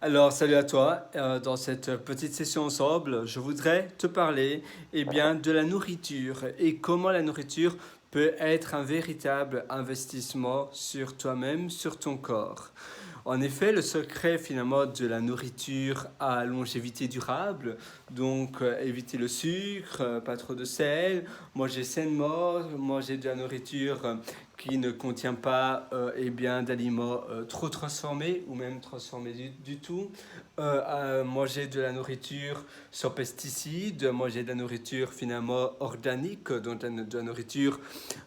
Alors, salut à toi. Dans cette petite session ensemble, je voudrais te parler de la nourriture et comment la nourriture peut être un véritable investissement sur toi-même, sur ton corps. En effet, le secret finalement de la nourriture à longévité durable, donc éviter le sucre, pas trop de sel, manger sainement, manger de la nourriture qui ne contient pas d'aliments trop transformés ou même transformés du tout, manger de la nourriture sans pesticides, manger de la nourriture finalement organique, donc de la nourriture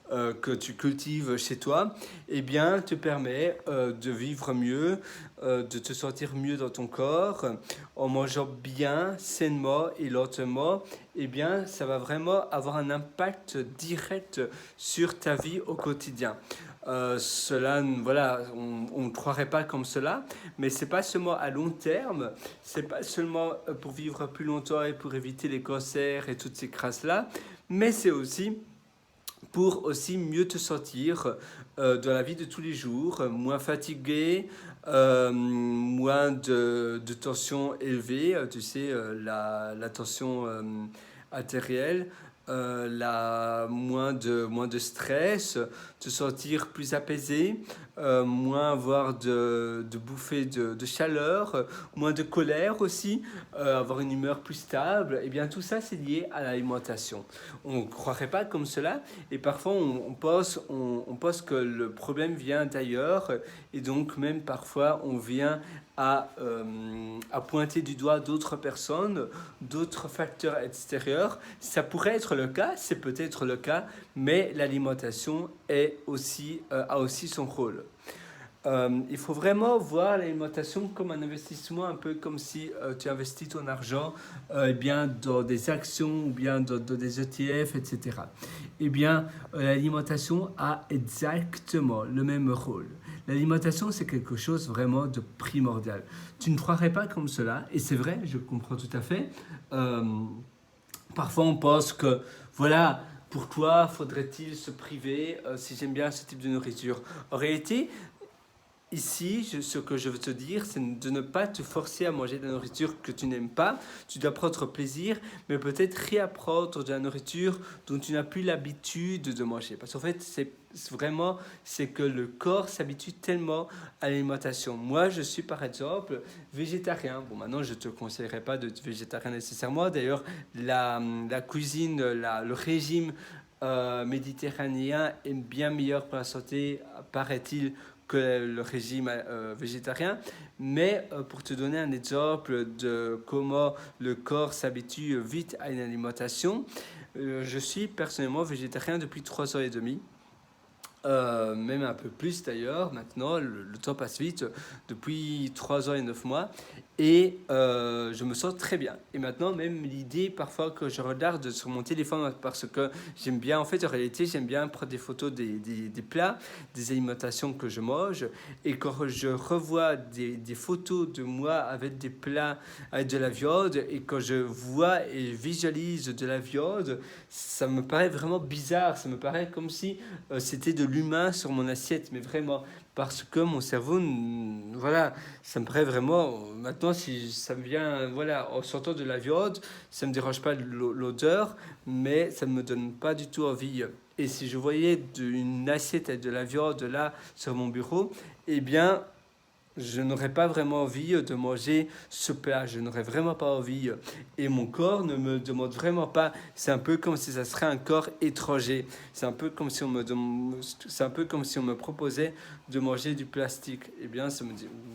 que tu cultives chez toi, te permet de vivre mieux, de te sentir mieux dans ton corps, en mangeant bien, sainement et lentement. Ça va vraiment avoir un impact direct sur ta vie au quotidien. Cela, voilà, on ne croirait pas comme cela, mais c'est pas seulement à long terme, c'est pas seulement pour vivre plus longtemps et pour éviter les cancers et toutes ces crasses-là, mais c'est aussi pour aussi mieux te sentir dans la vie de tous les jours, moins fatigué, moins de tension élevée, tu sais, la tension artérielle, moins de stress, te sentir plus apaisé, moins avoir de bouffées de chaleur, moins de colère aussi, avoir une humeur plus stable. Et bien tout ça c'est lié à l'alimentation. On ne croirait pas comme cela et parfois on pense que le problème vient d'ailleurs et donc même parfois on vient à pointer du doigt d'autres personnes, d'autres facteurs extérieurs. Ça pourrait être le cas, c'est peut-être le cas, mais l'alimentation a aussi son rôle. Il faut vraiment voir l'alimentation comme un investissement, un peu comme si tu investis ton argent dans des actions ou bien dans des ETF, etc. L'alimentation a exactement le même rôle. L'alimentation, c'est quelque chose vraiment de primordial. Tu ne croirais pas comme cela, et c'est vrai, je comprends tout à fait. Euh, Parfois, on pense que, voilà, pourquoi faudrait-il se priver si j'aime bien ce type de nourriture? En réalité, ici, ce que je veux te dire, c'est de ne pas te forcer à manger de la nourriture que tu n'aimes pas. Tu dois prendre plaisir, mais peut-être réapprendre de la nourriture dont tu n'as plus l'habitude de manger. Parce qu'en fait, c'est que le corps s'habitue tellement à l'alimentation. Moi, je suis par exemple végétarien. Bon, maintenant, je ne te conseillerais pas d'être végétarien nécessairement. D'ailleurs, la cuisine, le régime méditerranéen est bien meilleur pour la santé, paraît-il, que le régime végétarien. Mais pour te donner un exemple de comment le corps s'habitue vite à une alimentation, je suis personnellement végétarien depuis 3 ans et demi. Même un peu plus d'ailleurs, maintenant, le temps passe vite, depuis 3 ans et 9 mois, et je me sens très bien. Et maintenant, même l'idée parfois que je regarde sur mon téléphone, parce que j'aime bien, en fait, en réalité, j'aime bien prendre des photos des plats, des alimentations que je mange, et quand je revois des photos de moi avec des plats avec de la viande, et quand je vois et visualise de la viande, ça me paraît vraiment bizarre, ça me paraît comme si c'était de l'humain sur mon assiette, mais vraiment, parce que mon cerveau, voilà, ça me paraît vraiment, maintenant, si ça me vient, voilà, en sortant de la viande, ça me dérange pas l'odeur, mais ça ne me donne pas du tout envie. Et si je voyais une assiette avec de la viande là sur mon bureau, eh bien, je n'aurais pas vraiment envie de manger ce plat, je n'aurais vraiment pas envie. Et mon corps ne me demande vraiment pas. C'est un peu comme si ça serait un corps étranger. C'est un peu comme si c'est un peu comme si on me proposait de manger du plastique. Eh bien,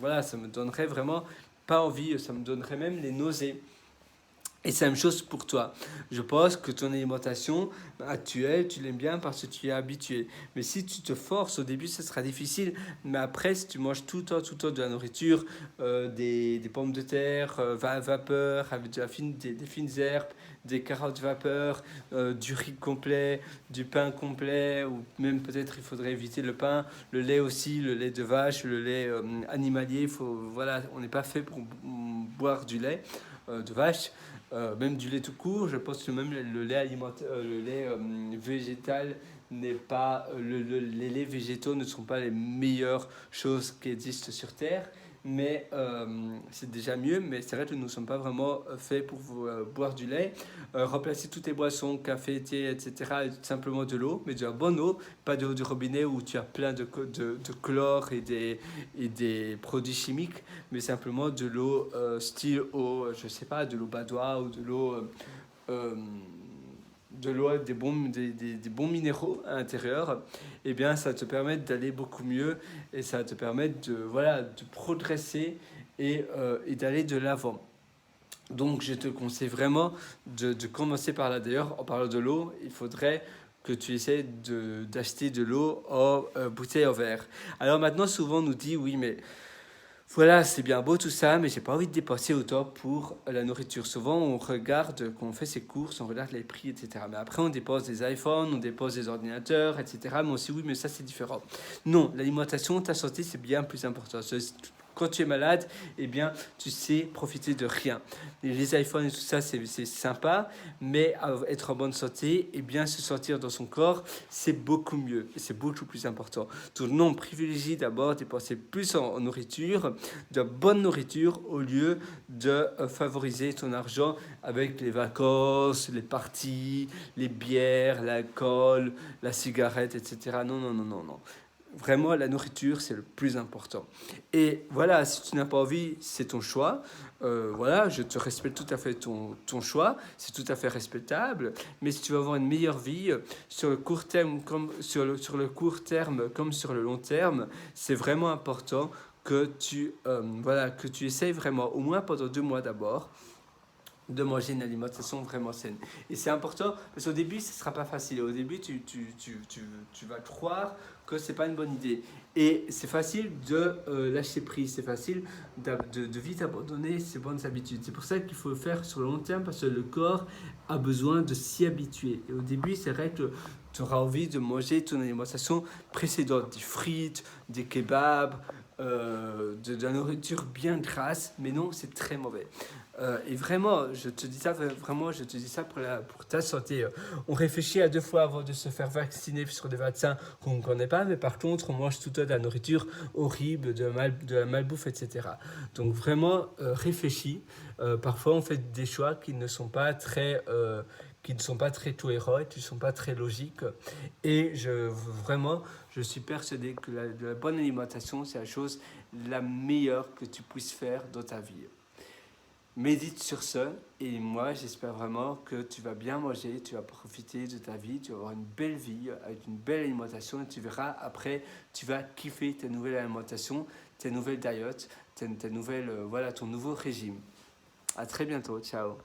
voilà, ça me donnerait vraiment pas envie, ça me donnerait même les nausées. Et c'est la même chose pour toi. Je pense que ton alimentation actuelle, tu l'aimes bien parce que tu es habitué. Mais si tu te forces au début, ça sera difficile. Mais après, si tu manges tout le temps de la nourriture, des pommes de terre, vapeur, avec des fines herbes, des carottes vapeur, du riz complet, du pain complet, ou même peut-être il faudrait éviter le pain, le lait aussi, le lait de vache, le lait animalier. Voilà, on n'est pas fait pour boire du lait de vache. Même du lait tout court, je pense que même le lait alimentaire, le lait végétal n'est pas, les laits végétaux ne sont pas les meilleures choses qui existent sur Terre. mais c'est déjà mieux. Mais c'est vrai que nous ne sommes pas vraiment faits pour boire du lait. Remplacer toutes tes boissons, café, thé, etc. avec simplement de l'eau, mais de la bonne eau, pas de l'eau du robinet où tu as plein de chlore et des produits chimiques, mais simplement de l'eau style eau, je sais pas, de l'eau badois ou euh, de l'eau avec des bons minéraux à l'intérieur, eh bien ça te permet d'aller beaucoup mieux et ça te permet voilà, de progresser et d'aller de l'avant. Donc je te conseille vraiment de commencer par là. D'ailleurs, en parlant de l'eau, il faudrait que tu essaies d'acheter de l'eau en bouteille en verre. Alors maintenant, souvent on nous dit oui, mais voilà, c'est bien beau tout ça, mais j'ai pas envie de dépenser autant pour la nourriture. Souvent, on regarde, quand on fait ses courses, on regarde les prix, etc. Mais après, on dépense des iPhones, on dépense des ordinateurs, etc. Mais on se dit, oui, mais ça, c'est différent. Non, l'alimentation, ta santé, c'est bien plus important. Quand tu es malade, eh bien, tu sais profiter de rien. Les iPhones et tout ça, c'est sympa, mais être en bonne santé et bien se sentir dans son corps, c'est beaucoup mieux et c'est beaucoup plus important. Donc non, privilégie d'abord dépenser plus en nourriture, de bonne nourriture, au lieu de favoriser ton argent avec les vacances, les parties, les bières, l'alcool, la cigarette, etc. Non, non, non, non, non. Vraiment, la nourriture, c'est le plus important. Et voilà, si tu n'as pas envie, c'est ton choix. Voilà, je te respecte tout à fait ton choix. C'est tout à fait respectable. Mais si tu veux avoir une meilleure vie, sur le court terme comme sur le court terme comme sur le long terme, c'est vraiment important voilà, que tu essayes vraiment, au moins pendant 2 mois d'abord, de manger une alimentation vraiment saine. Et c'est important parce qu'au début, ce ne sera pas facile. Au début, tu vas croire que ce n'est pas une bonne idée. Et c'est facile de lâcher prise, c'est facile de vite abandonner ses bonnes habitudes. C'est pour ça qu'il faut le faire sur le long terme parce que le corps a besoin de s'y habituer. Et au début, c'est vrai que tu auras envie de manger ton alimentation précédente, des frites, des kebabs, de la nourriture bien grasse, mais non, c'est très mauvais. Et vraiment, je te dis ça, vraiment, je te dis ça pour ta santé. On réfléchit à 2 fois avant de se faire vacciner sur des vaccins qu'on ne connaît pas, mais par contre, on mange tout le temps de la nourriture horrible, de la malbouffe, etc. Donc vraiment, réfléchis. Parfois, on fait des choix qui ne sont pas très cohérents, qui ne sont pas très logiques. Et vraiment, je suis persuadé que la bonne alimentation, c'est la chose la meilleure que tu puisses faire dans ta vie. Médite sur ça et moi j'espère vraiment que tu vas bien manger, tu vas profiter de ta vie, tu vas avoir une belle vie avec une belle alimentation et tu verras après, tu vas kiffer ta nouvelle alimentation, ta nouvelle diet, ta nouvelle, voilà, ton nouveau régime. À très bientôt, ciao.